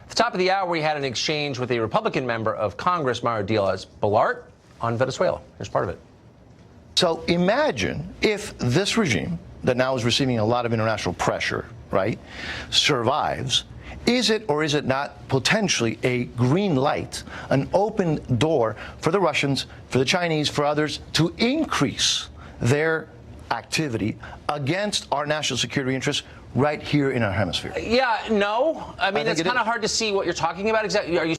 At the top of the hour, we had an exchange with a Republican member of Congress, Mario Diaz-Balart, on Venezuela. Here's part of it. So imagine if this regime, that now is receiving a lot of international pressure, right, survives. Is it or is it not potentially a green light, an open door for the Russians, for the Chinese, for others to increase their activity against our national security interests right here in our hemisphere? Yeah, no. I mean, it's kind of hard to see what you're talking about exactly. Are you?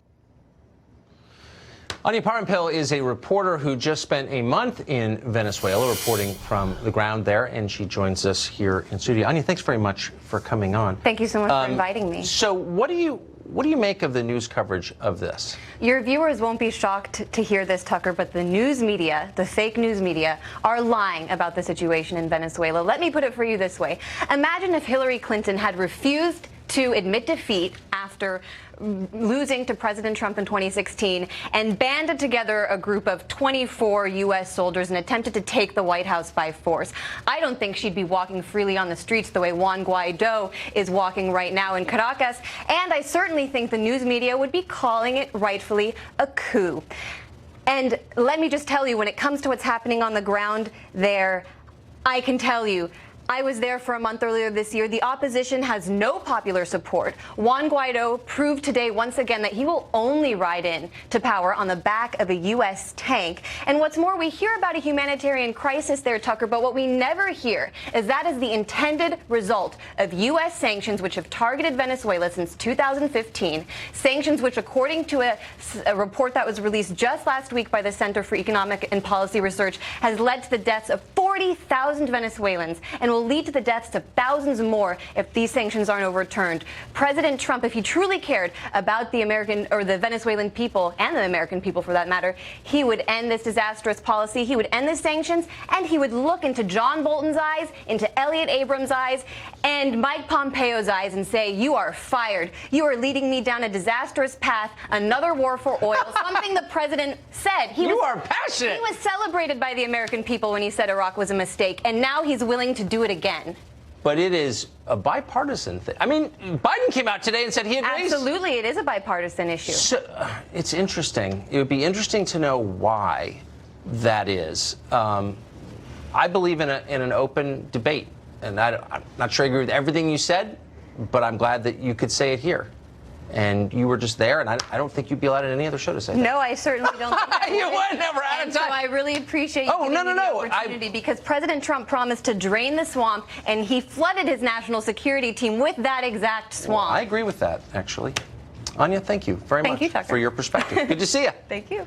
Anya Parampil is a reporter who just spent a month in Venezuela reporting from the ground there, and she joins us here in studio. Anya, thanks very much for coming on. Thank you so much for inviting me. So what do you make of the news coverage of this? Your viewers won't be shocked to hear this, Tucker, but the news media, the fake news media, are lying about the situation in Venezuela. Let me put it for you this way. Imagine if Hillary Clinton had refused to admit defeat after losing to President Trump in 2016 and banded together a group of 24 U.S. soldiers and attempted to take the White House by force. I don't think she'd be walking freely on the streets the way Juan Guaido is walking right now in Caracas, and I certainly think the news media would be calling it rightfully a coup. And let me just tell you, when it comes to what's happening on the ground there, I can tell you, I was there for a month earlier this year. The opposition has no popular support. Juan Guaido proved today once again that he will only ride in to power on the back of a U.S. tank. And what's more, we hear about a humanitarian crisis there, Tucker, but what we never hear is that is the intended result of U.S. sanctions which have targeted Venezuela since 2015, sanctions which, according to a report that was released just last week by the Center for Economic and Policy Research, has led to the deaths of 40,000 Venezuelans and will lead to the deaths of thousands more if these sanctions aren't overturned. President Trump, if he truly cared about the American or the Venezuelan people, and the American people for that matter, he would end this disastrous policy, he would end the sanctions, and he would look into John Bolton's eyes, into Elliott Abrams' eyes, and Mike Pompeo's eyes and say, "You are fired. You are leading me down a disastrous path, another war for oil," something the president said. You are passionate. He was celebrated by the American people when he said Iraq was a mistake, and now he's willing to do it again. But it is a bipartisan thing. I mean, Biden came out today and said he agrees. Absolutely, it is a bipartisan issue. So, it's interesting. It would be interesting to know why that is. I believe in an open debate, and I'm not sure I agree with everything you said, but I'm glad that you could say it here. And you were just there, and I don't think you'd be allowed at any other show to say that. No, I certainly don't think I You would never out of time. So I really appreciate you giving me the opportunity, because President Trump promised to drain the swamp, and he flooded his national security team with that exact swamp. Well, I agree with that, actually. Anya, thank you very much Thank you, Tucker. for your perspective. Good to see you. Thank you.